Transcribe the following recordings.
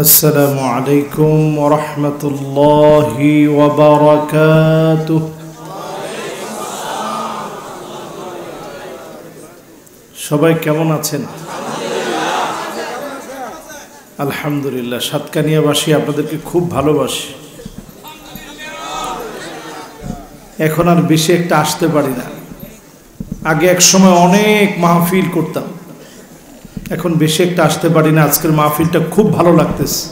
আসসালামু আলাইকুম ওয়া রাহমাতুল্লাহি ওয়া বারাকাতুহু। সবাই কেমন আছেন? আলহামদুলিল্লাহ। সাতকানিয়াবাসী আপনাদেরকে খুব ভালোবাসি। এখন আর বেশি একটা আসতে পারি না। আগে এক সময় অনেক মাহফিল করতাম, এখন বেশি একটা আসতে পারি না। আজকের মাহফিলটা খুব ভালো লাগতেছে,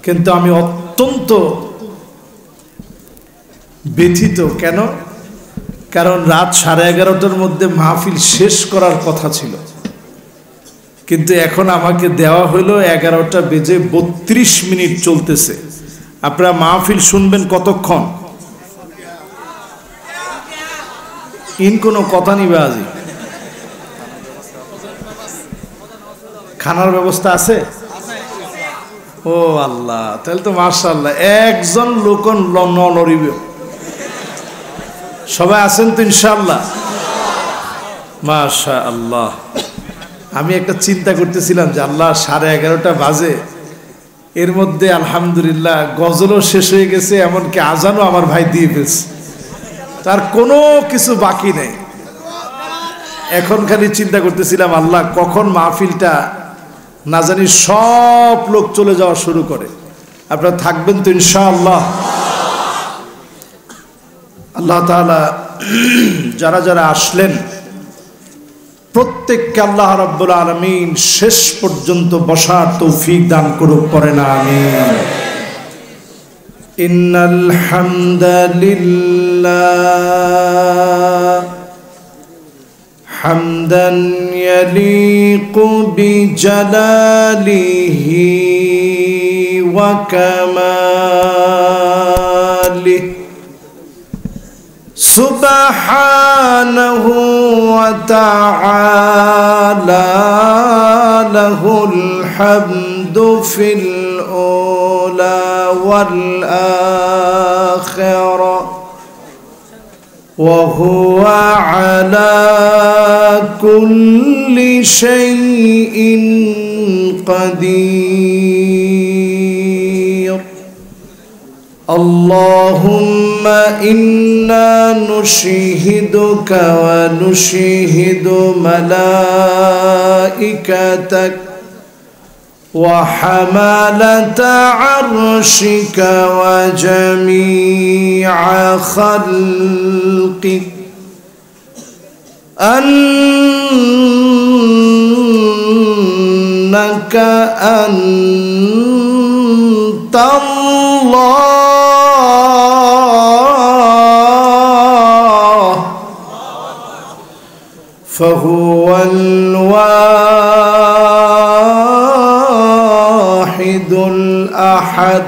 কিন্তু আমি অত্যন্ত ব্যথিত। কেন? কারণ রাত 11:30টার মধ্যে মাহফিল শেষ করার কথা ছিল, কিন্তু এখন আমাকে দেওয়া হলো 11:32 চলতেছে। আপনারা মাহফিল শুনবেন কতক্ষণ? কোনো কথা নিবে আজি? খানার ব্যবস্থা আছে? ও আল্লাহ, তাহলে তো মাশাআল্লাহ, একজন লোক নড়িবে। সবাই আছেন তো ইনশাআল্লাহ? মাশাআল্লাহ। আমি একটা চিন্তা করতেছিলাম যে আল্লাহ 11:30 বাজে, এর মধ্যে আলহামদুলিল্লাহ গজলও শেষ হয়ে গেছে, এমনকি আজানও আমার ভাই দিয়ে ফেলছে, তার কোনো কিছু বাকি নেই। এখন খালি চিন্তা করতেছিলাম আল্লাহ কখন মাহফিলটা না জানি সব লোক চলে যাওয়া শুরু করে। আপনারা থাকবেন তো ইনশাআল্লাহ? আল্লাহ তাআলা যারা যারা আসলেন প্রত্যেককে আল্লাহ রাব্বুল আলামিন শেষ পর্যন্ত বসার তৌফিক দান করুক, পড়েন আমিন। ইন্নাল হামদালিল্লাহ হামদান ইয়ালিকু বিজালালিহি ওয়া কামালিহি সুবহানাহু ওয়া তাআলা লাহুল হামদু ফিল উলা ওয়াল আখিরাহ وهو على كل شيء قدير. اللهم إنا نشهدك ونشهد ملائكتك وحملة عرشك وجميع خلقك أنك أنت الله فهو الواحد الأحد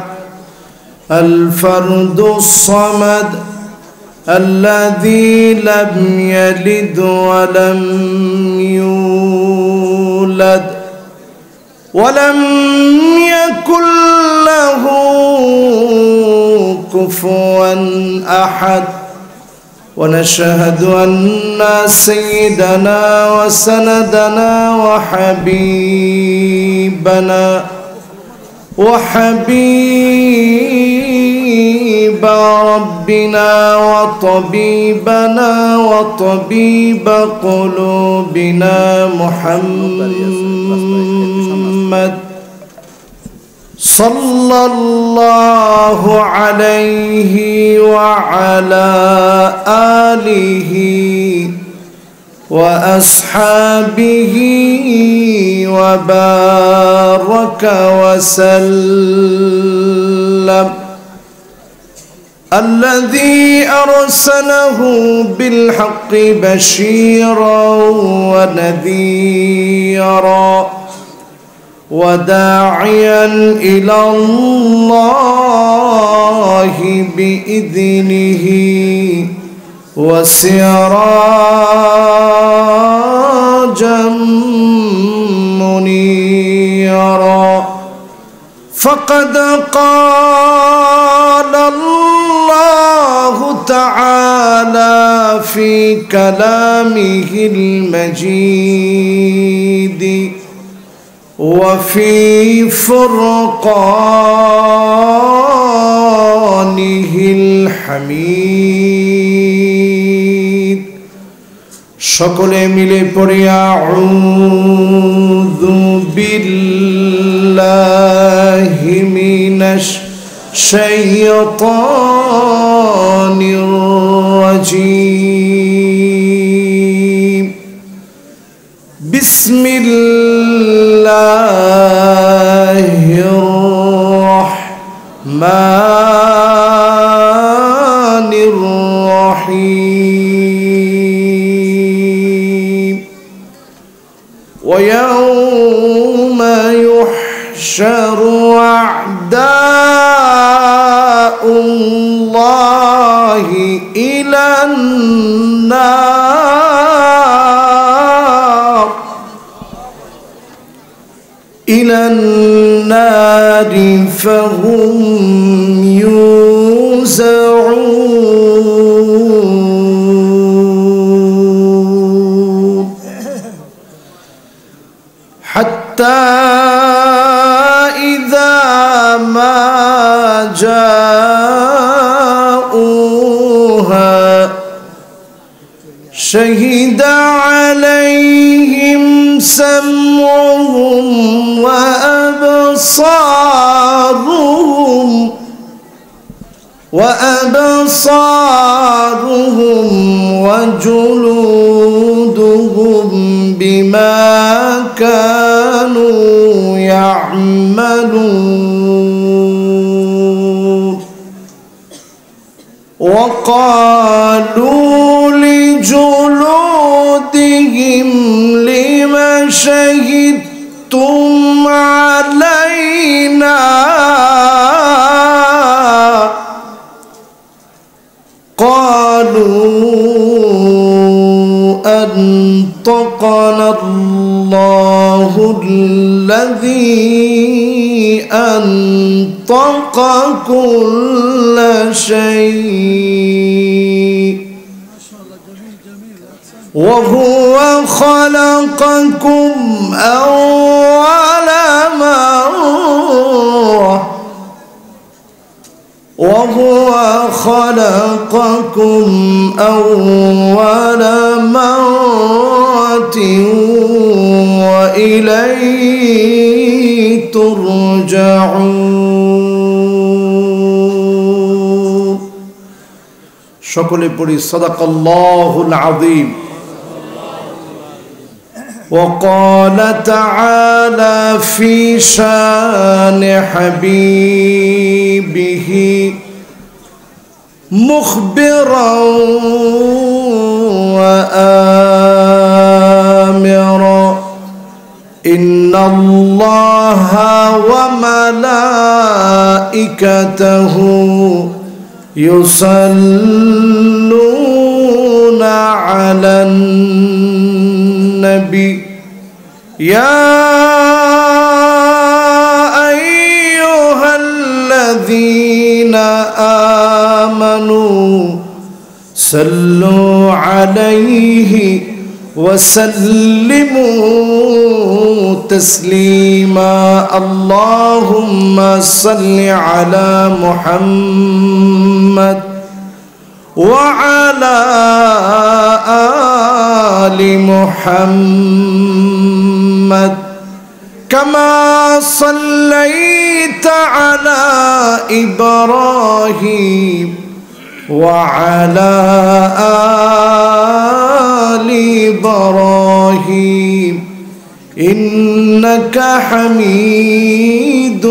الفرد الصمد الذي لم يلد ولم يولد ولم يكن له كفوا أحد. ونشهد أن سيدنا وسندنا وحبيب ربنا وطبيبنا وطبيب قلوبنا محمد صلى الله عليه وعلى آله وأصحابه وبارك وسلم الذي أرسله بالحق بشيرا ونذيرا وداعيا إلى الله بإذنه وسراجا منيرا. فقد قال الله تعالى في كلامه المجيد وفي فرقانه الحميد সকলে মিলে পড়ি আউযু বিল্লাহি মিনাশ শাইতানির রাজীম বিসমিল্লাহির রাহমানির রাহিম ويوم يحشر أعداء الله إلى النار فهم يوزعون حتى إذا ما جاءوها شهد عليهم سمعهم وأبصارهم وجلودهم بما كانوا يعملون وقالوا لجلودهم لم شهدتم علينا قالوا أنطقنا الله الذي أنطق كل شيء وهو خلقكم أول مرة وإليه ترجعون সকলে পড়ি সাদাকাল্লাহুল আযীম وقال تعالى في شان حبيبه مخبرا وآمرا إن الله وملائكته يصلون على النبي يا أيها الذين آمنوا صلوا عليه وسلموا تسليما اللهم صل على محمد وعلى آل محمد كما صليت على إبراهيم وعلى آل إبراهيم إنك حميد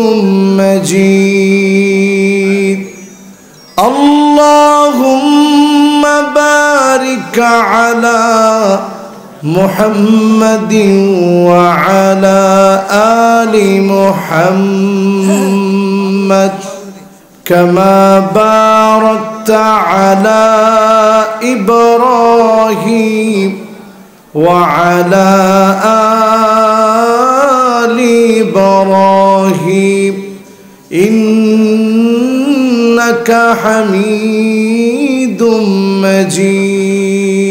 مجيد اللهم بارك على محمد وعلى آل محمد كما باركت على إبراهيم وعلى آل إبراهيم إنك حميد مجيد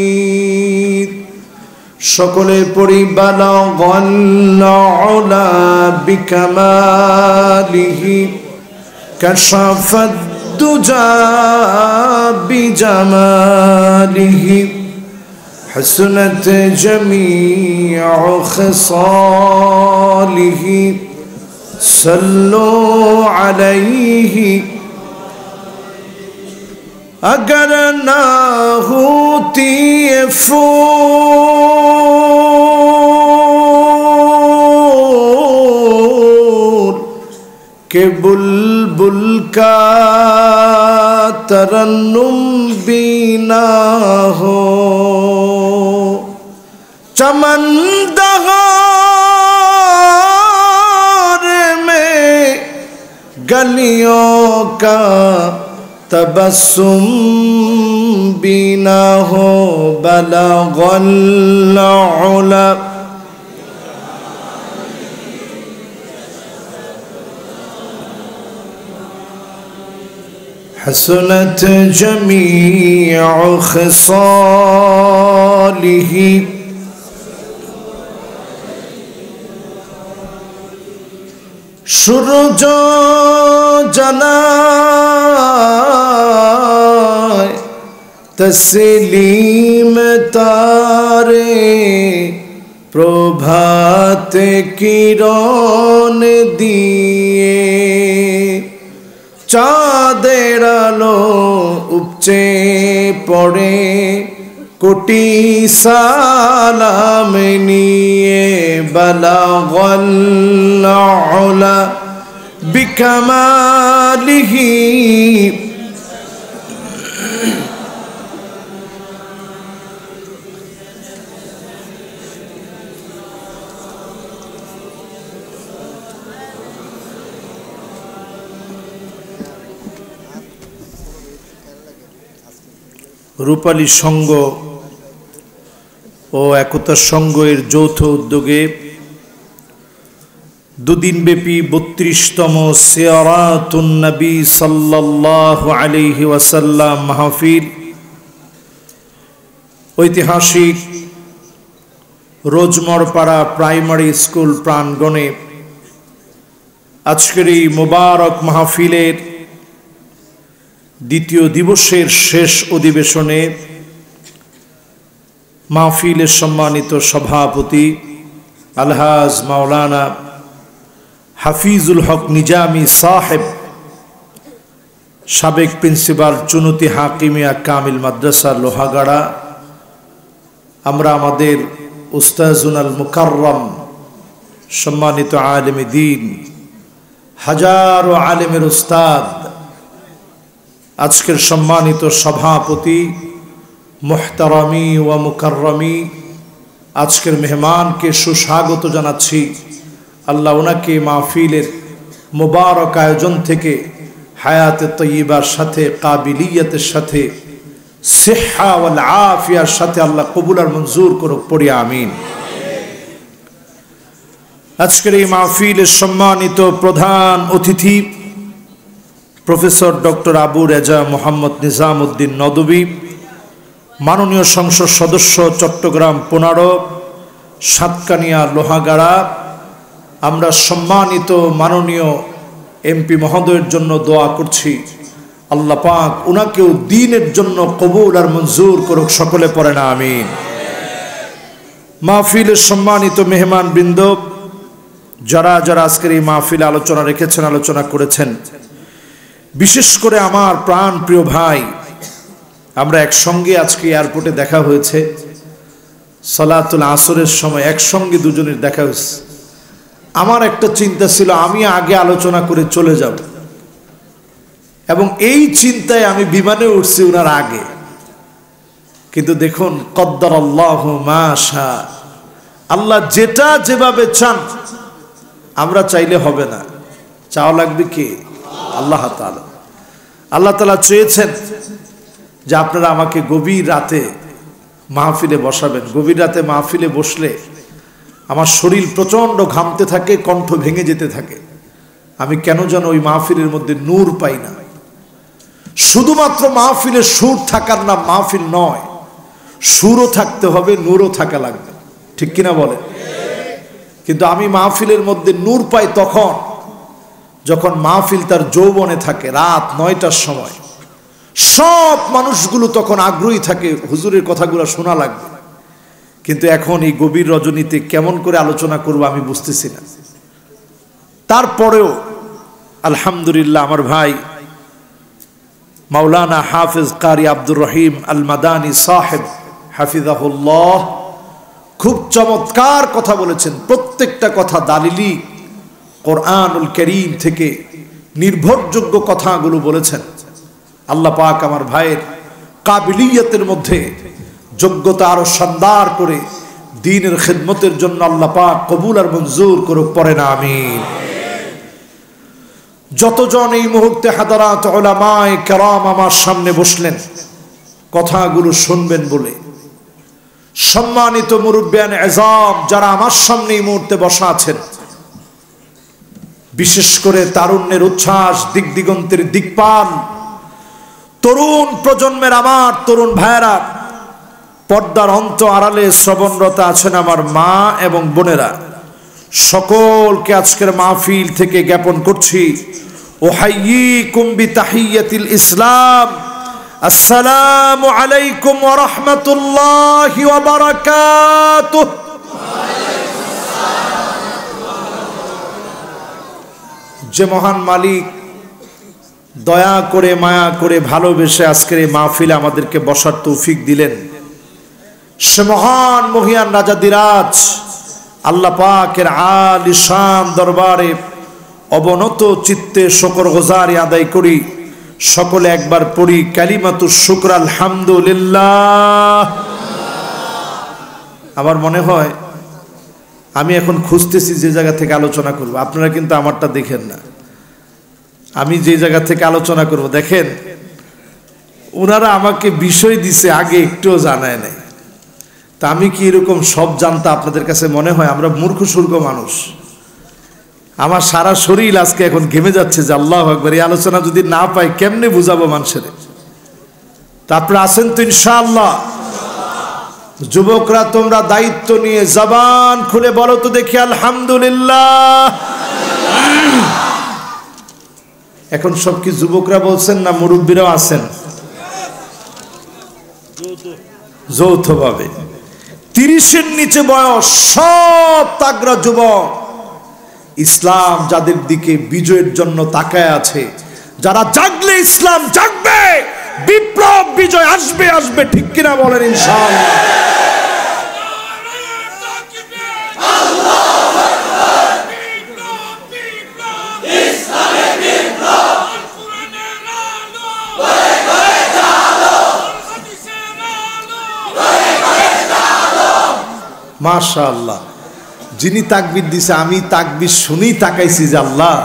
সকলে পড়ি বালাগাল উলা বিকামালিহি কাশাফাদ দুজা বিজামালিহি حسنت جميع خصاله صلوا عليه اگر نہ ہوتی پھول کہ بلبل کا ترنم بھی نہ ہو چمن دہار میں گلیوں کا تبسم بھی نہ ہو بلغ العلا حسنت جميع خصاله সূর্য জানায় তসলিম তারে প্রভাতে কিরণ দিয়ে চাঁদের আলো উপচে পড়ে কোটি সালাম নিয়ে বালাগাল উলা বিকামালিহি রূপালী সংঘ ও একতা সংঘ এর যৌথ উদ্যোগে দুদিনব্যাপী ৩২তম সিয়ারাতুন নবী সাল্লাল্লাহু আলাইহি ওয়াসাল্লাম মাহফিল ঐতিহাসিক রোজমরপাড়া প্রাইমারি স্কুল প্রাঙ্গণে আজকের এই মোবারক মাহফিলের দ্বিতীয় দিবসের শেষ অধিবেশনে মাহফিলের সম্মানিত সভাপতি আলহাজ মাওলানা হাফিজুল হক নিজামী সাহেব, সাবেক প্রিন্সিপাল চুনুতি হাকিমিয়া কামিল মাদ্রাসা লোহাগাড়া, আমরা আমাদের উস্তাজুন আল মুকাররম সম্মানিত আলেমে দ্বীন, হাজারো আলেমের উস্তাদ, আজকের সম্মানিত সভাপতি মুহতারামি ওয়া মুকাররমি, আজকের মেহমানকে সুস্বাগত জানাচ্ছি। আল্লাহ ওনাকে মাহফিলের মোবারক আয়োজন থেকে হায়াতে তয়্যিবার সাথে, কাবিলিয়তের সাথে, সিহহা ওয়াল আফিয়ার সাথে আল্লাহ কবুল আর মঞ্জুর করুক, পড়ি আমিন। আজকের এই মাহফিলের সম্মানিত প্রধান অতিথি প্রফেসর ডক্টর আবু রেজা মোহাম্মদ নিজামউদ্দিন নদভী, মাননীয় সংসদ সদস্য চট্টগ্রাম ১৫ সাতকানিয়া লোহাগাড়া। আমরা সম্মানিত মাননীয় এমপি মহোদয়ের জন্য দোয়া করছি, আল্লাহ পাক উনাকেও দ্বীনের জন্য কবুল আর মঞ্জুর করুক, সকলে পড়েন আমিন। মাহফিলের সম্মানিত মেহমান বৃন্দ, যারা যারা আজকের এই মাহফিলে আলোচনা রেখেছেন, আলোচনা করেছেন, বিশেষ করে আমার প্রাণ প্রিয় ভাই, আমরা একসঙ্গে আজকে এয়ারপোর্টে দেখা হয়েছে, সালাতুল আসরের সময় একসঙ্গে দুজনের দেখা হয়েছে। আমার একটা চিন্তা ছিল আমি আগে আলোচনা করে চলে যাব, এবং এই চিন্তায় আমি বিমানে উঠছি ওনার আগে। কিন্তু দেখুন, কদ্দারাল্লাহু মা শা, আল্লাহ যেটা যেভাবে চান, আমরা চাইলে হবে না, চাওয়া লাগবে কি? আল্লাহ তাআলা। আল্লাহ তাআলা চেয়েছেন যে আপনারা আমাকে গভীর রাতে মাহফিলে বসাবেন। গভীর রাতে মাহফিলে বসলে আমার শরীর প্রচণ্ড ঘামতে থাকে, কণ্ঠ ভেঙে যেতে থাকে। আমি কেন যেন ওই মাহফিলের মধ্যে নূর পাই না। শুধুমাত্র মাহফিলে সুর থাকার নাম মাহফিল নয়, সুরও থাকতে হবে, নূরও থাকা লাগবে। ঠিক কিনা বলে? কিন্তু আমি মাহফিলের মধ্যে নূর পাই তখন যখন মাহফিল তার যৌবনে থাকে, রাত 9টার সময় সব মানুষগুলো তখন আগ্রহী থাকে হুজুরের কথাগুলো শোনা লাগবে। কিন্তু এখন এই গভীর রজনীতে কেমন করে আলোচনা করব আমি বুঝতেছি না। তারপরেও আলহামদুলিল্লাহ আমার ভাই মাওলানা হাফিজ কারি আব্দুর রহিম আল মাদানী সাহেব হাফিজাহুল্লাহ খুব চমৎকার কথা বলেছেন। প্রত্যেকটা কথা দালিলি কোরআনুল কারীম থেকে নির্ভরযোগ্য কথাগুলো বলেছেন। আল্লাহ পাক আমার ভাইয়ের কাবিলিয়তের মধ্যে যোগ্যতা আরো শানদার করে দ্বীনের খিদমতের জন্য আল্লাহ পাক কবুল আর মঞ্জুর করুক, পড়েন আমিন। যতজন এই মুহূর্তে হাদারাত উলামায়ে কেরাম আমার সামনে বসলেন কথাগুলো শুনবেন বলে, সম্মানিত মুরব্বিয়ান এজাম যারা আমার সামনে এই মুহূর্তে বসা আছেন, বিশেষ করে তারুণ্যের উচ্ছ্বাস, দিক দিগন্তের দিকপাল, তরুণ প্রজন্মের আমার তরুণ ভাইয়েরা, পর্দার অন্ত আড়ালে শ্রবণরত আছেন আমার মা এবং বোনেরা, সকলকে আজকের মাহফিল থেকে জ্ঞাপন করছি উহাইয়িকুম বিতাহিয়াতিল ইসলাম, আসসালামু আলাইকুম ওয়া রাহমাতুল্লাহি ওয়া বারাকাতুহু। যে মহান মালিক দয়া করে মায়া করে ভালোবেসে আজকের এই মাহফিলে আমাদেরকে বসার তৌফিক দিলেন, সে মহান মহিয়ান রাজাদিরাজ আল্লাহ পাকের আলিশান দরবারে অবনত চিত্তে শুকর গুজারি আদায় করি। সকলে একবার পড়ি কালিমাতু শুকর আলহামদুলিল্লাহ। আমার মনে হয় আমি এখন খুঁজতেছি যে জায়গা থেকে আলোচনা করব, আপনারা কিন্তু আমারটা দেখেন না, আমি যে জায়গা থেকে আলোচনা করব দেখেন। ওনারা আমাকে বিষয় দিছে আগে একটুও জানায় নাই, তা আমি কি এরকম সব জানতা আপনাদের কাছে মনে হয়? আমরা মূর্খ সূর্খ মানুষ। আমার সারা শরীর আজকে এখন ঘেমে যাচ্ছে যে আল্লাহু আকবার, এই আলোচনা যদি না পাই কেমনে বুঝাবো মানুষের? তারপরে আসেন তো ইনশাআল্লাহ। যুবকরা তোমরা দায়িত্ব নিয়ে জবান খুলে বলো তো দেখি আলহামদুলিল্লাহ। এখন সব কি যুবকরা বলছেন না মুরব্বীরাও আছেন? যৌথভাবে 30-এর নিচে বয়স সব তাগড়া যুবক, ইসলাম যাদের দিকে বিজয়ের জন্য তাকায় আছে, যারা জাগলে ইসলাম জাগবে, বিপ্লব বিজয় আসবে আসবে, ঠিক কিনা বলেন ইনশাআল্লাহ। মাশাআল্লাহ, যিনি তাকবীর দিছে আমি তাকবীর শুনেই তাকাইছি যে আল্লাহ,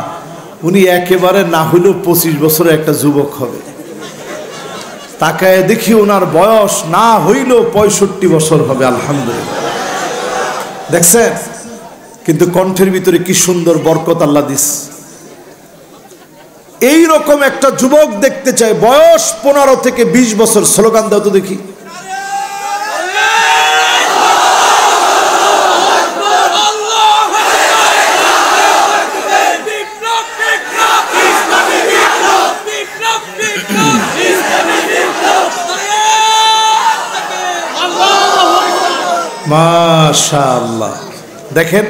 উনি একেবারে না হইলেও 25 বছরের একটা যুবক হবে। তাকায় দেখি ওনার বয়স না হইলেও 65 বছর হবে, আলহামদুলিল্লাহ। দেখছেন কিন্তু কণ্ঠের ভিতরে কি সুন্দর বরকত আল্লাহ দিস। এই রকম একটা যুবক দেখতে চাই, বয়স 15 থেকে 20 বছর। স্লোগান দাও তো দেখি। মাশাআল্লাহ, দেখেন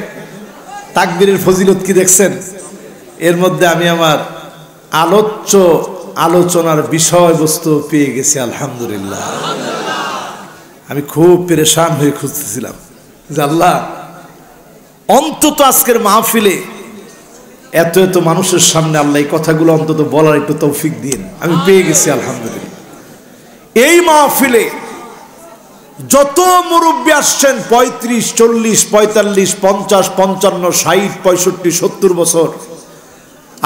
তাকবীরের ফজিলত কি দেখছেন? এর মধ্যে আমি আমার আলোচনার বিষয়বস্তু পেয়ে গেছি, আলহামদুলিল্লাহ। আমি খুব পেরেশান হয়ে খুঁজতেছিলাম যে আল্লাহ, অন্তত আজকের মাহফিলে এত এত মানুষের সামনে আল্লাহ এই কথাগুলো অন্তত বলার একটু তৌফিক দিন। আমি পেয়ে গেছি, আলহামদুলিল্লাহ। এই মাহফিলে যত মুরব্বী আসছেন 35, 40, 45, 50, 55, 60, 65, 70 বছর,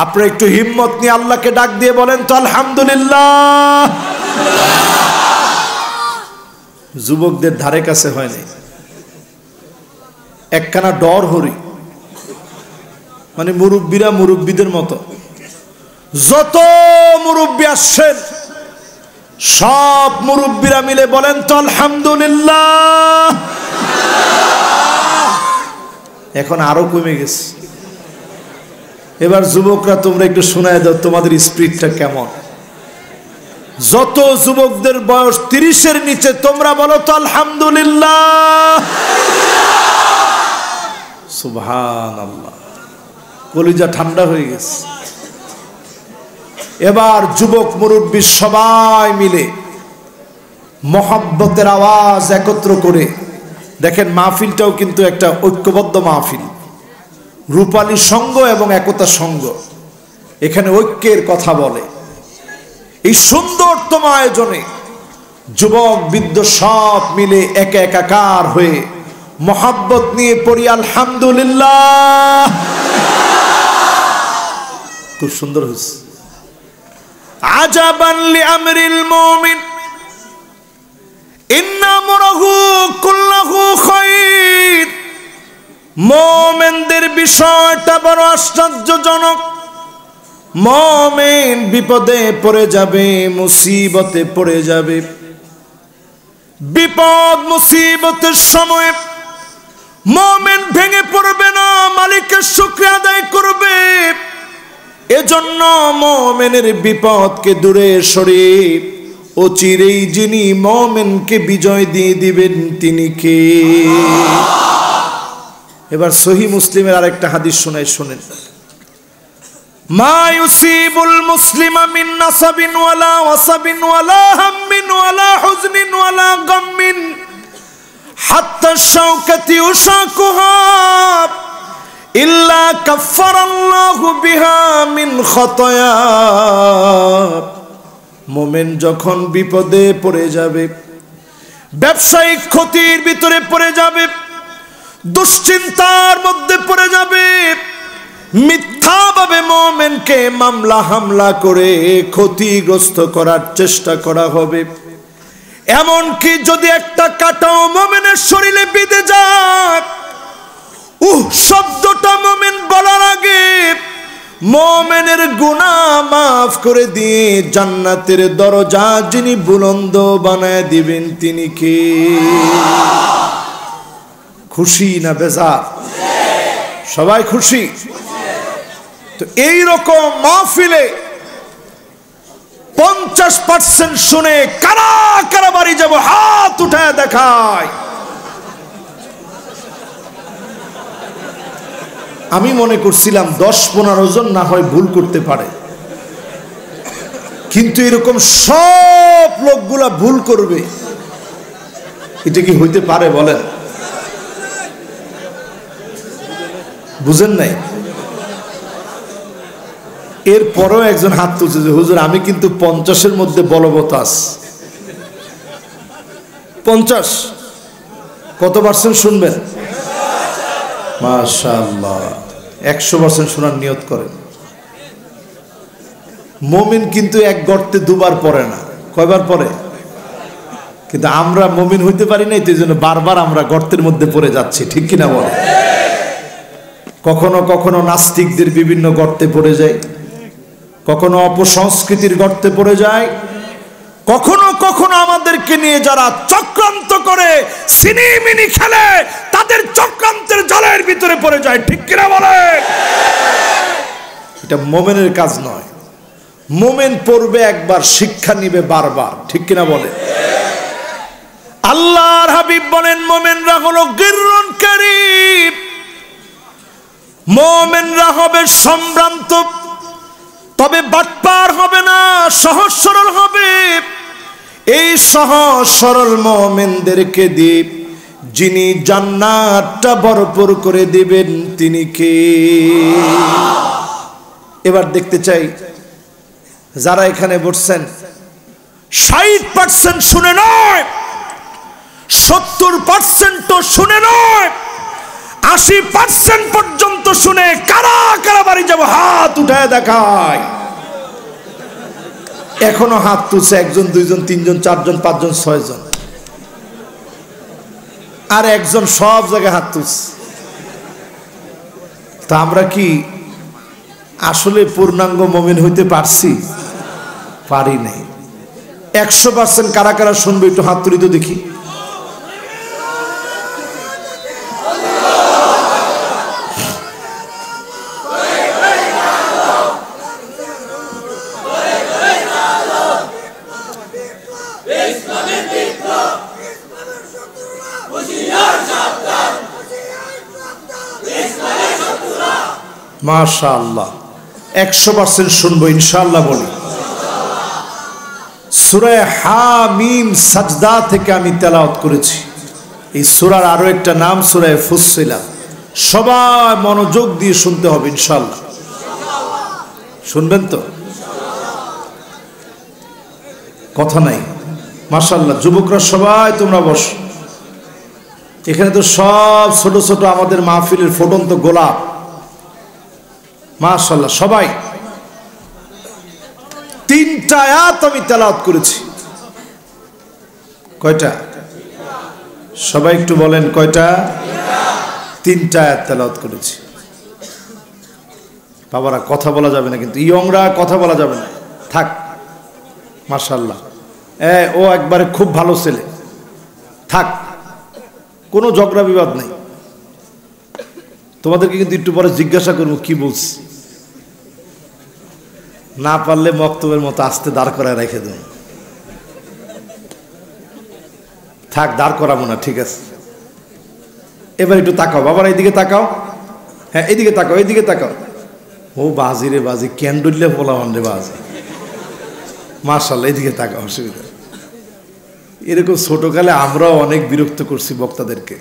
আপনারা একটু হিম্মত নিয়ে আল্লাহকে ডাক দিয়ে বলেন তো আলহামদুলিল্লাহ। যুবকদের ধারে কাছে হয়নি, একখানা ডর হরি, মানে মুরব্বীরা মুরব্বীদের মতো। যত মুরব্বী আসছেন সব মুরব্বীরা মিলে বলেন তো আলহামদুলিল্লাহ। এখন আরো কমে গেছে। এবার যুবকরা তোমরা একটু শোনায় দাও তোমাদের স্পিরিটটা কেমন। যত যুবকদের বয়স 30-এর নিচে তোমরা বলো তো আলহামদুলিল্লাহ। সুবহানাল্লাহ, কলিজা ঠান্ডা হয়ে গেছে। এবার যুবক মুরব্বী সবাই মিলে মহব্বতের আওয়াজ একত্র করে দেখেন, মাহফিলটাও কিন্তু একটা ঐক্যবদ্ধ মাহফিল, রূপালী সঙ্গ এবং একতা সঙ্গ, এখানে ঐক্যের কথা বলে। এই সুন্দরতম আয়োজনে যুবক বৃদ্ধ সব মিলে একে একাকার হয়ে মহব্বত নিয়ে পড়ি আলহামদুলিল্লাহ। খুব সুন্দর হয়েছে। আজাবান লিআমরিল মুমিন ইন্না আমরাহু কুল্লাহু খায়র। মুমিনদের বিষয়টা বড় আশ্চর্যজনক। মুমিন বিপদে পড়ে যাবে, মুসিবতে পড়ে যাবে। বিপদ মুসিবতের সময় মুমিন ভেঙে পড়বে না, মালিকের শুকরিয়া আদায় করবে। এজন্য মুমিনের বিপদকে দূরে সরিয়ে অচিরেই যিনি মুমিনকে বিজয় দিয়ে দিবেন তিনি কে? এবার সহিহ মুসলিমের আরেকটা হাদিস শোনাই, শুনেন। মা ইউসিবুল মুসলিমা মিন নাসাবিন ওয়ালা ওয়াসাবিন ওয়ালা হাম্মিন ওয়ালা হুজনিন ওয়ালা গাম্মিন হাত্তা শাওকাতি উশাকুহা ইল্লা কাফফারাল্লাহু বিহা মিন খাতায়া। মুমিন যখন বিপদে পড়ে যাবে, ব্যবসায়িক ক্ষতির ভিতরে পড়ে যাবে, দুশ্চিন্তার মধ্যে পড়ে যাবে, মিথ্যাভাবে মুমিনকে মামলা হামলা করে ক্ষতিগ্রস্ত করার চেষ্টা করা হবে। এমনকি যদি একটা কাঁটাও মুমিনের শরীরে বিঁধে যায়, শব্দটা মুমিন বলার আগে মুমিনের গুনাহ মাফ করে দিয়ে জান্নাতের দরজা যিনি বুলন্দ বানায় দিবেন তিনি কে? খুশি না বেজার? সবাই খুশি তো। এই রকম মাহফিলে 50% শুনে কারা কারা বাড়ি যাব হাত উঠায় দেখায়। আমি মনে করছিলাম 10-15 জন না হয় ভুল করতে পারে, কিন্তু এরকম সব লোকগুলা ভুল করবে এটা কি হইতে পারে বলেন? বুঝেন নাই? এরপরও একজন হাত তুলছে যে হুজুর আমি কিন্তু 50-এর মধ্যে বলবৎ আছি। 50 কত পার্সেন্ট শুনবেন? মাশাআল্লাহ, 100% শোনার নিয়ত করেন। মুমিন কিন্তু এক গর্তে দুবার পড়ে না, কয়বার পড়ে? কিন্তু আমরা মুমিন হইতে পারি না, এই জন্য বারবার আমরা গর্তের মধ্যে পড়ে যাচ্ছি, ঠিক কিনা বলে? কখনো কখনো নাস্তিকদের বিভিন্ন গর্তে পড়ে যায়, কখনো অপসংস্কৃতির গর্তে পড়ে যায়, কখনো কখনো আমাদেরকে নিয়ে যারা চক্রান্ত করে সিনেমিনি খেলে তাদের চক্রান্তের জালের ভিতরে পড়ে যায়, ঠিক কিনা বলে? এটা মুমিনের কাজ নয়। মুমিন পড়বে একবার, শিক্ষা নিবে বারবার, ঠিক কিনা বলে? আল্লাহর হাবিব বলেন মুমিনরা হলো গিররুন কারীম। মুমিনরা হবে সম্ভ্রান্ত, তবে বাটপার হবে না, সহজ সরল হবে। এই সহজ সরল মুমিনদেরকে দিয়ে যিনি জান্নাতটা ভরপুর করে দিবেন তিনি কে? এবার দেখতে চাই যারা এখানে বসছেন 60% শুনে নয়, 70% শুনে নয়, 80% পর্যন্ত শুনে কারা কারা বাড়ি যাব হাত উঠায় দেখায়। এখনো হাত তুলছে 1 জন 2 জন 3 জন 4 জন 5 জন 6 জন, আর একজন সব জায়গায় হাত তুলছে। তা আমরা কি আসলে পূর্ণাঙ্গ মুমিন হইতে পারছি? পারি নাই। 100% কারা কারা শুনবে একটু হাত তুলি তো দেখি। মাশাআল্লাহ 100% শুনবো ইনশাআল্লাহ বলি। সূরা হামিম সাজদা থেকে আমি তেলাওয়াত করেছি। এই সূরার আরো একটা নাম সূরা ফুসসিলাত। সবাই মনোযোগ দিয়ে শুনতে হবে ইনশাআল্লাহ। শুনবেন তো? কথা নাই? মাশাআল্লাহ যুবকরা সবাই তোমরা বস। এখানে তো সব ছোট ছোট আমাদের মাহফিলের ফুটন্ত গোলাপ। মাশাআল্লাহ সবাই 3টা আয়াত আমি তেলাওয়াত করেছি। কয়টা? সবাই একটু বলেন কয়টা? 3টা আয়াত তেলাওয়াত করেছি। বাবারা কথা বলা যাবে না কিন্তু, ইয়ংরা কথা বলা যাবে না, থাক। মাশাআল্লাহ ও একবারে খুব ভালো ছেলে, থাক, কোনো ঝগড়া বিবাদ নেই। তোমাদেরকে কিন্তু একটু পরে জিজ্ঞাসা করবো কি বলছি, না পারলে মক্তবের মতো আস্তে দাঁড় করায় রেখে দেব। থাক, দাঁড় করাবো না, ঠিক আছে। এবার একটু তাকাও বাবার, এইদিকে তাকাও, হ্যাঁ এইদিকে তাকাও, এইদিকে তাকাও। ও বাজি রে বাজি, কেন ডুললে বলাম রে বাজি। মাশাআল্লাহ এইদিকে তাকাও, অসুবিধা। এরকম ছোটকালে আমরাও অনেক বিরক্ত করছি বক্তাদেরকে।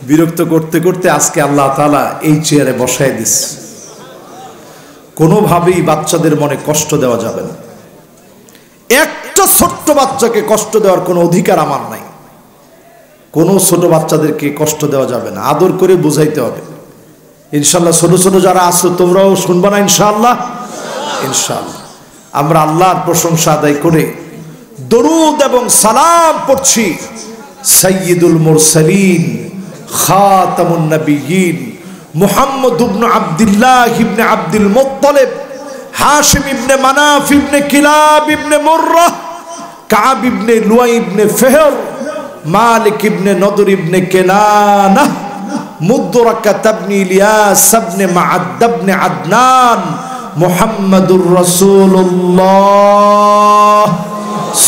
বিরক্ত করতে করতে আজকে আল্লাহ তাআলা এই চেয়ারে বসায় দিচ্ছে। কোনোভাবেই বাচ্চাদের মনে কষ্ট দেওয়া যাবে না। একটা ছোট্ট বাচ্চাকে কষ্ট দেওয়ার কোনো অধিকার আমার নাই। কোনো ছোট বাচ্চাদেরকে কষ্ট দেওয়া যাবে না, আদর করে বুঝাইতে হবে ইনশাআল্লাহ। ছোট ছোট যারা আছো তোমরাও শুনবা না ইনশাআল্লাহ? ইনশাআল্লাহ। আমরা আল্লাহর প্রশংসা আদায় করে দরুদ এবং সালাম পড়ছি সাইয়্যিদুল মুরসালিন খাতামুন নবিয়্যিন মুহাম্মদ ইবনে আব্দুল্লাহ ইবনে আব্দুল মুত্তালিব হাশিম ইবনে মানাফ ইবনে কিলাব ইবনে মুররা কাব ইবনে লুয়াই ইবনে ফিহর মালিক ইবনে নদর ইবনে কেনানা মুদরাকাত ইবনে ইলিয়াস ইবনে মাআদ ইবনে আদনান মুহাম্মাদুর রাসূলুল্লাহ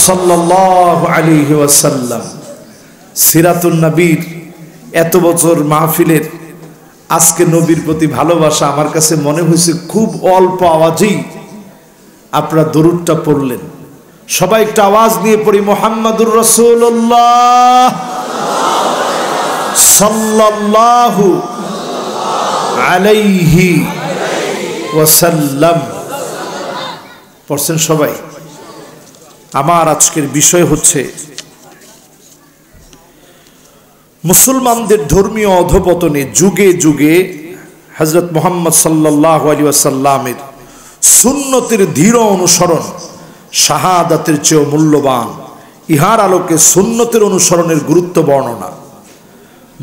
সাল্লাল্লাহু আলাইহি ওয়াসাল্লাম। সিরাতুন নবীর এত বছর মাহফিলের আজকে নবীর প্রতি ভালোবাসা আমার কাছে মনে হয়েছে খুব অল্প আওয়াজেই আপনারা দরুদটা পড়লেন। সবাই একটা আওয়াজ নিয়ে পড়ি মুহাম্মাদুর রাসূলুল্লাহ সাল্লাল্লাহু আলাইহি ওয়াসাল্লাম। পড়ছেন সবাই? আমার আজকের বিষয় হচ্ছে মুসলমানদের ধর্মীয় অধপতনে যুগে যুগে হযরত মুহাম্মদ সাল্লাল্লাহু আলাইহি ওয়াসাল্লামের সুন্নতের দৃঢ় অনুসরণ শাহাদাতের চেয়েও মূল্যবান। ইহার আলোকে সুন্নতের অনুসরণের গুরুত্ব বর্ণনা।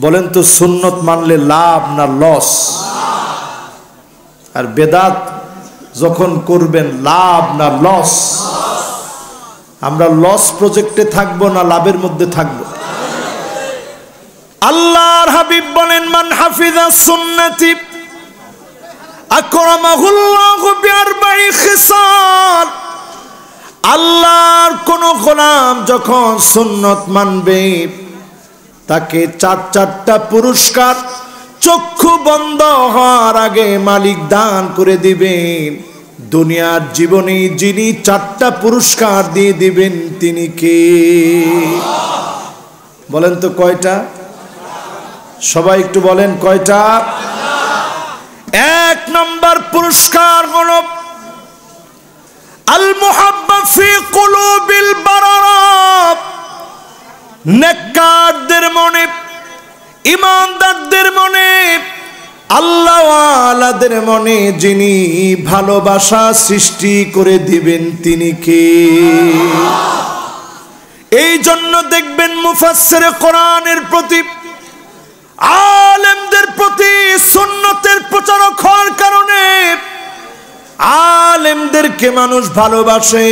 বলেন তো সুন্নত মানলে লাভ না লস? আর বেদাত যখন করবেন লাভ না লস? আমরা লস প্রজেক্টে থাকবো না লাভের মধ্যে থাকবো? আল্লাহর হাবিব বলেন মান হাফিজা সুন্নতি আকরামাহুল্লাহু বিআরবাঈ খিসাল। আল্লাহর কোন গোলাম যখন সুন্নত মানবে তাকে 4টা পুরস্কার চক্ষু বন্ধ হওয়ার আগে মালিক দান করে দিবেন। দুনিয়ার জীবনে যিনি 4টা পুরস্কার দিয়ে দিবেন তিনি কে? বলেন তো কয়টা? সবাই একটু বলেন কয়টা? 1 নম্বর পুরস্কার হলো আল মুহাব্বা ফি কুলুবিল বারারা। নেককারদের মনে, ঈমানদারদের মনে, আল্লাহওয়ালাদের মনে যিনি ভালোবাসা সৃষ্টি করে দিবেন তিনি কে? এই জন্য দেখবেন মুফাসসিরে কোরআনের প্রতি, আলেমদের প্রতি সুন্নতের প্রচারক হওয়ার কারণে আলেমদেরকে মানুষ ভালোবাসে,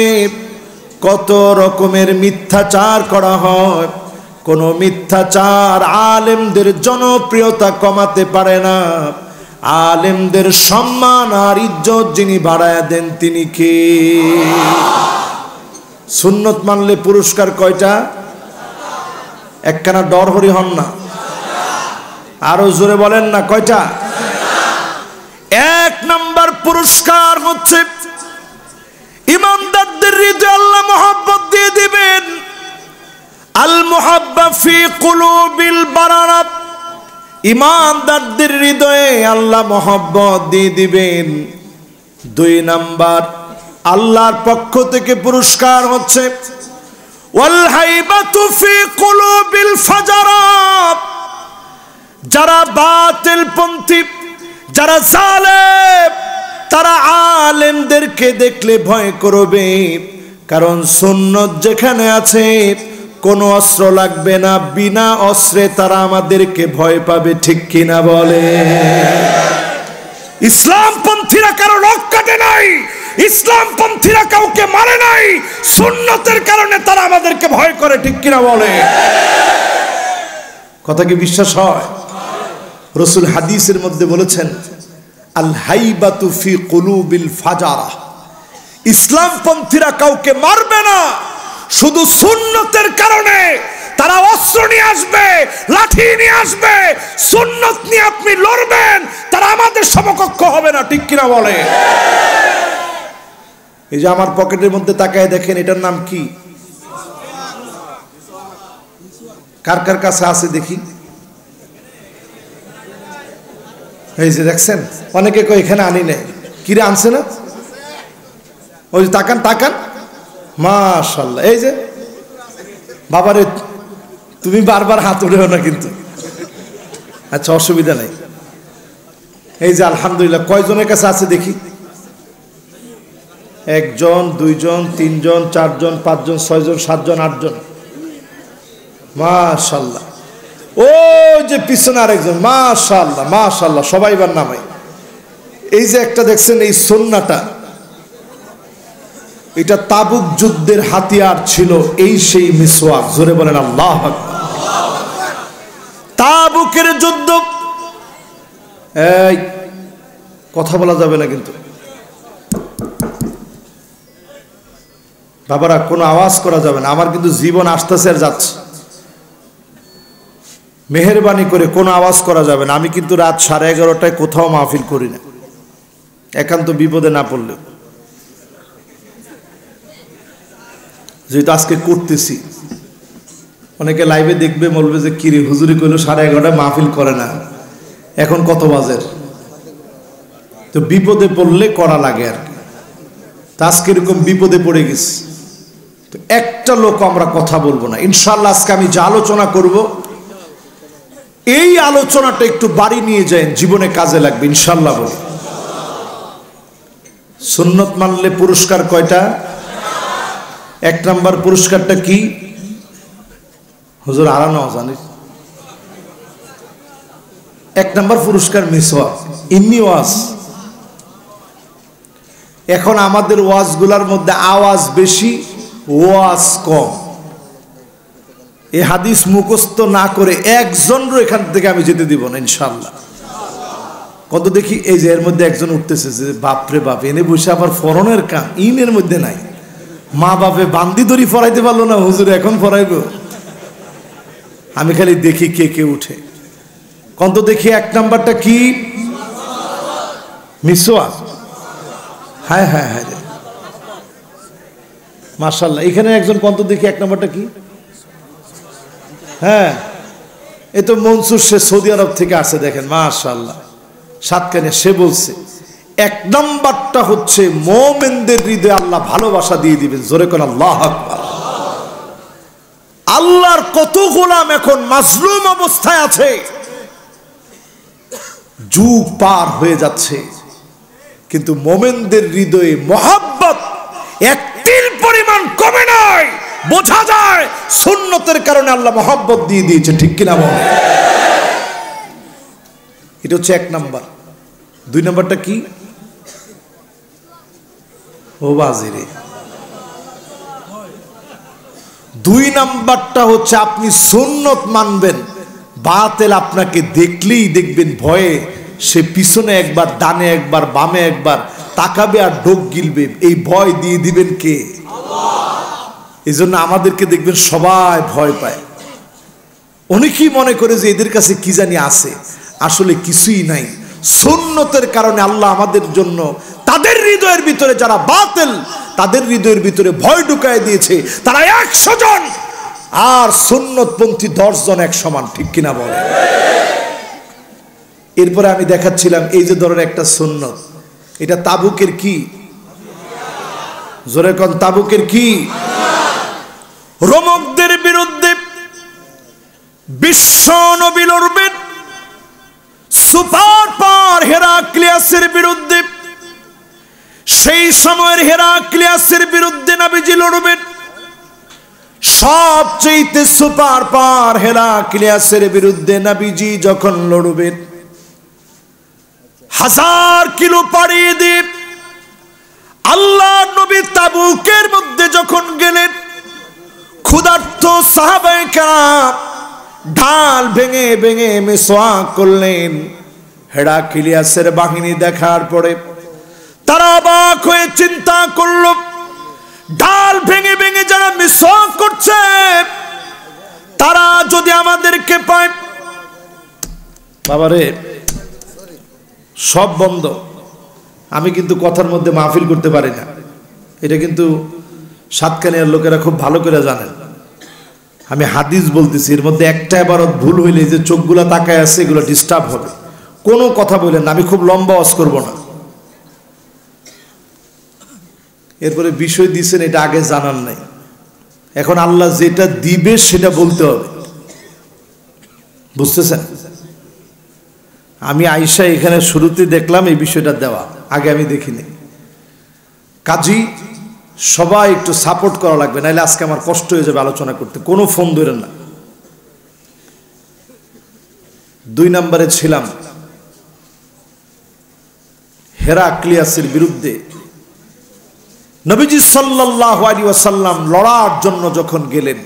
কত রকমের মিথ্যাচার করা হয়, কোন মিথ্যাচার আলেমদের জনপ্রিয়তা কমাতে পারে না। আলেমদের সম্মান আর ইজ্জত যিনি বাড়ায় দেন তিনি কে? সুন্নত মানলে পুরস্কার কয়টা? একখানা ডর হরি হন না, আরো জোরে বলেন না কয়টা? এক নাম্বার পুরস্কার হচ্ছে ইমানদারদের হৃদয়ে আল্লাহ মহব্বত দিয়ে দিবেন। আল মুহাব্বা ফি কুলুবিল বারারা, ইমানদারদের হৃদয়ে আল্লাহ মহব্বত দিয়ে দিবেন। দুই নাম্বার আল্লাহর পক্ষ থেকে পুরস্কার হচ্ছে ওয়াল হাইবাতু ফি কুলুবিল ফাজারা, যারা বাতিলপন্থী, যারা জালেম, তারা আলেমদেরকে দেখলে ভয় করবে। কারণ সুন্নত যেখানে আছে কোনো অস্ত্র লাগবে না, বিনা অস্ত্রে তারা আমাদেরকে ভয় পাবে, ঠিক কিনা বলে? ইসলামপন্থীরা কারো রক কাটে নাই, ইসলামপন্থীরা কাউকে মারে নাই, সুন্নতের কারণে তারা আমাদেরকে ভয় করে, ঠিক কিনা বলে? কথা কি বিশ্বাস হয়? রাসূল হাদিসের মধ্যে বলেছেন আল হাইবাতু ফি কুলুবিল ফাজারা, ইসলামপন্থীরা কাউকে মারবে না, শুধু সুন্নতের কারণে তারা অস্ত্র নিয়ে আসবে, লাঠি নিয়ে আসবে, সুন্নত নিয়ে আপনি লড়বেন, তারা আমাদের সমকক্ষ হবে না, ঠিক কিনা বলে? এই যে আমার পকেটের মধ্যে তাকায় দেখেন, এটার নাম কি? কার কার কাছে আছে দেখি? এই যে দেখছেন, অনেকে কই এখানে আনি নাই, কিরে আনছে না? ওই যে তাকান তাকান, মাশাআল্লাহ। এই যে বাবারে, তুমি বারবার হাত উঠেও না কিন্তু, আচ্ছা অসুবিধা নাই। এই যে আলহামদুলিল্লাহ, কয়জনের কাছে আছে দেখি? একজন, দুইজন, তিনজন, চারজন, পাঁচজন, ছয়জন, সাতজন, আটজন, মাশাআল্লাহ। ও যে পিছনে আরেকজন, মাশাআল্লাহ মাশাআল্লাহ, সবাই বার নামাই। এই যে একটা দেখছেন, এই সুন্নাহটা, এটা তাবুক যুদ্ধের হাতিয়ার ছিল, এই সেই মিসওয়াক। জোরে বলেন আল্লাহু আকবার। তাবুকের যুদ্ধ, এই কথা বলা যাবে না কিন্তু বাবারা, কোনো আওয়াজ করা যাবে না। আমার কিন্তু জীবন আসতেছে আর যাচ্ছে, মেহেরবানি করে কোনো আওয়াজ করা যাবে না। আমি কিন্তু রাত 11:30টায় কোথাও মাহফিল করি না, একান্ত বিপদে না পড়লে। যেহেতু আজকে করতেছি, অনেকে লাইভে দেখবে, বলবে যে কিরে হুজুরি কইলো 11:30টায় মাহফিল করে না, এখন কত বাজে? তো বিপদে পড়লে করা লাগে আর কি। তা আজকে এরকম বিপদে পড়ে গেছি, তো একটা লোক আমরা কথা বলবো না ইনশাআল্লাহ। আজকে আমি যে আলোচনা করব, এই আলোচনাটা একটু বাড়ি নিয়ে যায়, জীবনে কাজে লাগবে ইনশাআল্লাহ বলে। সুন্নত মানলে পুরস্কার কয়টা? এক নাম্বার পুরস্কারটা কি? হুজুর আরানো জানিস, এক নাম্বার পুরস্কার মিসওয়াক, ইন্নি ওয়াজ। এখন আমাদের ওয়াজগুলার মধ্যে আওয়াজ বেশি, ওয়াজ কম। এই হাদিস মুখস্থ না করে একজনও এখান থেকে আমি যেতে দিব না ইনশাআল্লাহ। কত দেখি এই যে এর মধ্যে একজন উঠতেছে যে বাপরে বাপ, এনে বসে আবার ফরনের কাম, ইনের মধ্যে নাই। মা বাপে বান্দি দড়ি ফরাইতে পারলো না, হুজুর এখন ফরাইব। আমি খালি দেখি কে কে উঠে। কত দেখি এক নাম্বারটা কি? মিসওয়াক। হ্যাঁ হ্যাঁ হ্যাঁ, মাশাআল্লাহ। এখানে একজন কত দেখি এক নাম্বারটা কি? হ্যাঁ, এ তো মনসুর, সে সৌদি আরব থেকে আসে, দেখেন মাশাআল্লাহ, সাতকানে। সে বলছে এক নাম্বারটা হচ্ছে মুমিনদের হৃদয়ে আল্লাহ ভালোবাসা দিয়ে দিবেন। জোরে কোন আল্লাহু আকবার। আল্লাহর কত গোলাম এখন মাজলুম অবস্থায় আছে, যুগ পার হয়ে যাচ্ছে, কিন্তু মুমিনদের হৃদয়ে মহব্বত এক তিল পরিমাণ কমে নাই। বোঝা যায় সুন্নতের কারণে আল্লাহ মহব্বত দিয়ে দিয়েছে, ঠিক কিনা বলে? এটা হচ্ছে এক নাম্বার। দুই নাম্বারটা কি? ও বাজিরে, দুই নাম্বারটা হচ্ছে আপনি সুন্নত মানবেন, বাতিল আপনাকে দেখলেই দেখবেন ভয়ে সে পিছনে একবার, ডানে একবার, বামে একবার তাকাবে আর ডোক গিলবে। এই ভয় দিয়ে দিবেন কে? এই জন্য আমাদেরকে দেখবেন সবাই ভয় পায়। অনেকেই মনে করে যে এদের কাছে কি জানি আছে, আসলে কিছুই নাই। সুন্নতের কারণে আল্লাহ আমাদের জন্য তাদের হৃদয়ের ভিতরে যারা বাতিল, তাদের হৃদয়ের ভিতরে ভয় ঢুকায় দিয়েছে। তারা 100 জন আর সুন্নতপন্থী 10 জন এক সমান, ঠিক কিনা বলে? এরপরে আমি দেখাচ্ছিলাম এই যে ধরেন একটা সুন্নত, এটা তাবুকের কি? জোরে কোন তাবুকের কি? রোমকদের বিরুদ্ধে বিশ্ব নবী লড়বেন, সুপার পাওয়ার হেরাক্লিয়াসের বিরুদ্ধে। সেই সময়ের হেরাক্লিয়াসের বিরুদ্ধে নবীজি লড়বেন। সবচেয়ে সুপার পাওয়ার হেরাক্লিয়াসের বিরুদ্ধে নবীজি যখন লড়বেন, 1000 কিলো পাড়িয়ে দিয়ে আল্লাহ নবী তাবুকের মধ্যে যখন গেলেন, ক্ষুধার্ত সাহাবায়ে কেরাম ঢাল ভেঙে ভেঙে মিসওয়াক করলেন। হেরাক্লিয়াসের বাহিনী দেখার পরে তারা অবাক হয়ে চিন্তা করল, ঢাল ভেঙে ভেঙে যারা মিসওয়াক করছে তারা যদি আমাদেরকে পায়, বাবারে সব বন্ধ। আমি কিন্তু কথার মধ্যে মাহফিল করতে পারি না, এটা কিন্তু সাতকানিয়ার লোকেরা খুব ভালো করে জানেন। আমি হাদিস বলতেছি, এর মধ্যে একটা ইবারত ভুল হইলে যে চোখগুলা তাকায় আছে এগুলো ডিস্টার্ব হবে। কোনো কথা বলেন না, আমি খুব লম্বা ওয়াজ করব না। এরপরে বিষয় দিয়েছেন, এটা আগে জানার নাই। এখন আল্লাহ যেটা দিবে সেটা বলতে হবে, বুঝতেছেন? আমি আয়েশা এখানে শুরুতে দেখলাম এই বিষয়টা দেওয়া, আগে আমি দেখিনি। কাজী সবাই একটু সাপোর্ট করা লাগবে, নাহলে আজকে আমার কষ্ট হয়ে যাবে আলোচনা করতে। কোনো ফোন ধরেন না। 2 নম্বরে ছিলাম হেরাক্লিয়াসের বিরুদ্ধে। নবীজি সাল্লাল্লাহু আলাইহি ওয়াসাল্লাম লড়ার জন্য যখন গেলেন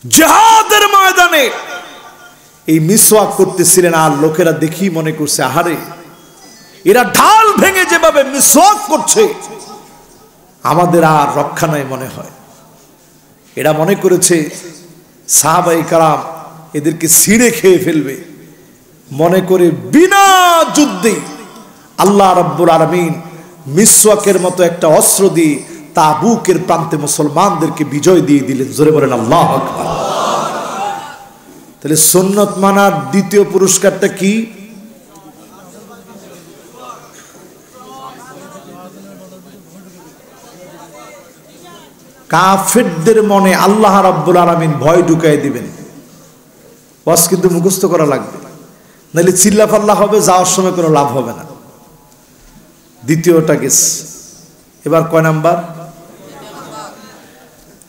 জিহাদের ময়দানে, এই মিসওয়াক করতেছিলেন, আর লোকেরা দেখি মনে করছে আহারে এরা ঢাল ভেঙে যেভাবে মিসওয়াক করছে আমাদের আর রক্ষা নাই মনে হয়। এরা মনে করেছে সাহাবায়ে কেরাম এদেরকে ছিঁড়ে খেয়ে ফেলবে, মনে করে বিনা যুদ্ধে আল্লাহ রাব্বুল আলামিন মিসওয়াকের মতো একটা অস্ত্র দিয়ে তাবুকের প্রান্তে মুসলমানদেরকে বিজয় দিয়ে দিলেন। জোরে বলেন আল্লাহু আকবার। তাহলে সুন্নত মানার দ্বিতীয় পুরস্কারটা কি? কাফেরদের মনে আল্লাহ রাব্বুল আলামিন ভয় ঢুকাই দিবেন। ওয়াজ কিন্তু মুখস্থ করা লাগবে, নাহলে চিল্লাপাল্লা হবে, যাওয়ার সময় কোনো লাভ হবে না। দ্বিতীয়টা গেছে। এবার কয় নাম্বার?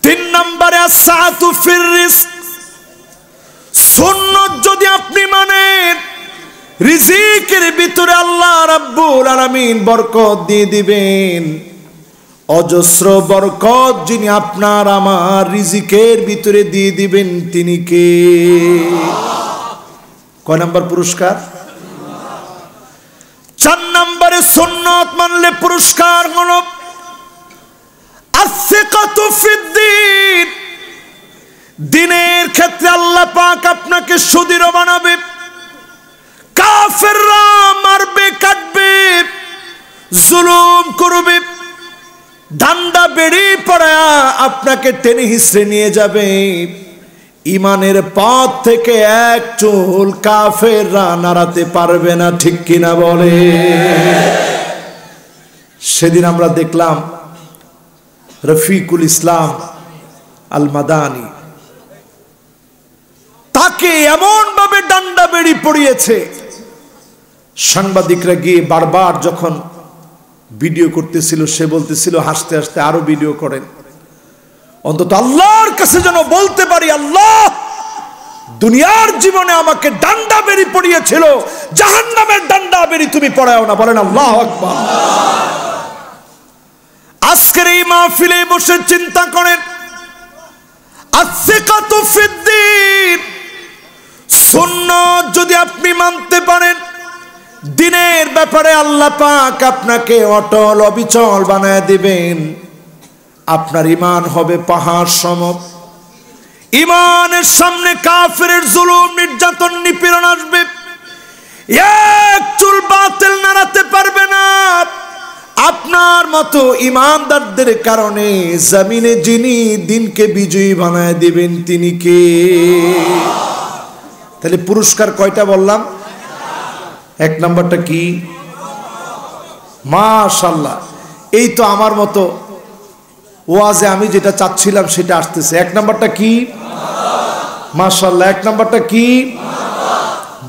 3 নম্বরে আস-সাআতু ফির রিজক। সুন্নাত যদি আপনি মানেন, রিজিকের ভিতরে আল্লাহ রাব্বুল আলামিন বরকত দিয়ে দিবেন। অজস্র বরকত যিনি আপনার আমার রিজিকের ভিতরে দিয়ে দিবেন তিনি কে? কয় নাম্বার পুরস্কার? 4 নম্বরে সুন্নাত মানলে পুরস্কার হলো আস-সিকাতু ফিদ-দীন। দিনের ক্ষেত্রে আল্লাহ পাক আপনাকে সুদৃঢ় বানাবে। কাফেররা মারবে, কাটবে, জুলুম করবে, ডান্ডা বেড়ি পড়া আপনাকে টেনে হিসড়ে নিয়ে যাবে। ইমানের পথ থেকে এক চুল কাফেররা নাড়াতে পারবে না, ঠিক কিনা বলে? সেদিন আমরা দেখলাম রফিকুল ইসলাম আল মাদানী, তাকে এমন ভাবে ডান্ডা বেড়ি পড়িয়েছে, সাংবাদিকরা গিয়ে বারবার যখন ভিডিও করতেছিল সে বলতেছিল হাসতে হাসতে আরো ভিডিও করেন, অন্তত আল্লাহর কাছে যেন বলতে পারি আল্লাহ দুনিয়ার জীবনে আমাকে ডান্ডা বেড়ি পড়িয়েছিল, জাহান্নামের ডান্ডা বেড়ি তুমি পড়াও না। বলেন আল্লাহু আকবার। আজকের এই মাহফিলে বসে চিন্তা করেন আসসিকাতু ফিদ্দীন, সুন্নাত যদি আপনি মানতে পারেন, দিনের ব্যাপারে আল্লাহ পাক আপনাকে অটল অবিচল বানায় দিবেন। আপনার ঈমান হবে পাহাড় সম। ঈমানের সামনে কাফেরের জুলুম নির্যাতন নিপীড়ন আসবে, এক চুল বাতিল নাড়াতে পারবে না। আপনার মতো ঈমানদারদের কারণে জমিনে যিনি দিনকে বিজয়ী বানায় দিবেন তিনি কে? তাহলে পুরস্কার কয়টা বললাম? এক নাম্বারটা কি? মাশাআল্লাহ, এই তো আমার মতো ওয়াজে আমি যেটা চাচ্ছিলাম সেটা আসতেছে। এক নাম্বারটা কি? মাশাআল্লাহ। এক নাম্বারটা কি?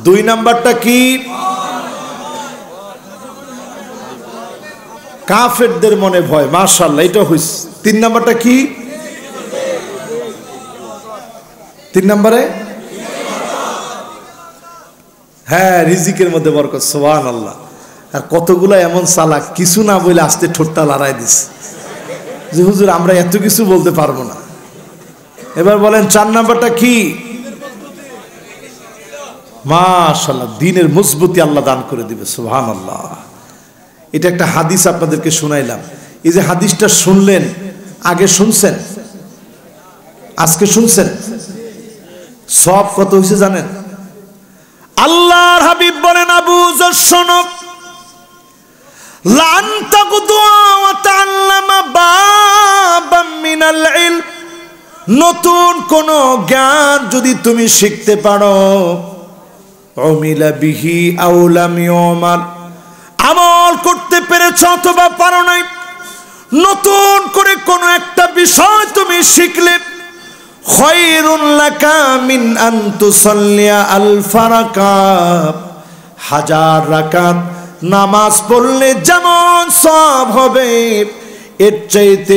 দুই নাম্বারটা কি? কাফেরদের মনে ভয়, মাশাআল্লাহ, এটা হইছে। তিন নাম্বারটা কি? তিন নম্বরে হ্যাঁ, রিজিকের মধ্যে বরকত, সুবহানাল্লাহ। আর কতগুলো এমন চালাক, কিছু না বলে আস্তে ঠোঁটটা লড়াই দিছে যে হুজুর আমরা এত কিছু বলতে পারবো না। এবার বলেন চার নাম্বারটা কি? মাশাআল্লাহ, দ্বীনের মজবুতি আল্লাহ দান করে দিবে, সুবহানাল্লাহ। এটা একটা হাদিস আপনাদেরকে শোনাইলাম। এই যে হাদিসটা শুনলেন, আগে শুনছেন, আজকে শুনছেন, সব কত হয়েছে জানেন? আল্লাহর হাবিব বলেন, আবু যর শোনো, লান তাকুদু ওয়া তাআল্লামা বাবাম মিনাল ইলম, নতুন কোন জ্ঞান যদি তুমি শিখতে পারো, উমিলা বিহি আও লাম ইউমাল, আমল করতে পেরেছো অথবা পারো নাই, নতুন করে কোন একটা বিষয় তুমি শিখলে, খায়রুন লাকা মিন আন তুসাল্লিয়া আলফা রাকাত, 1000 রাকাত নামাজ পড়লে যেমন সওয়াব হবে, এর চাইতে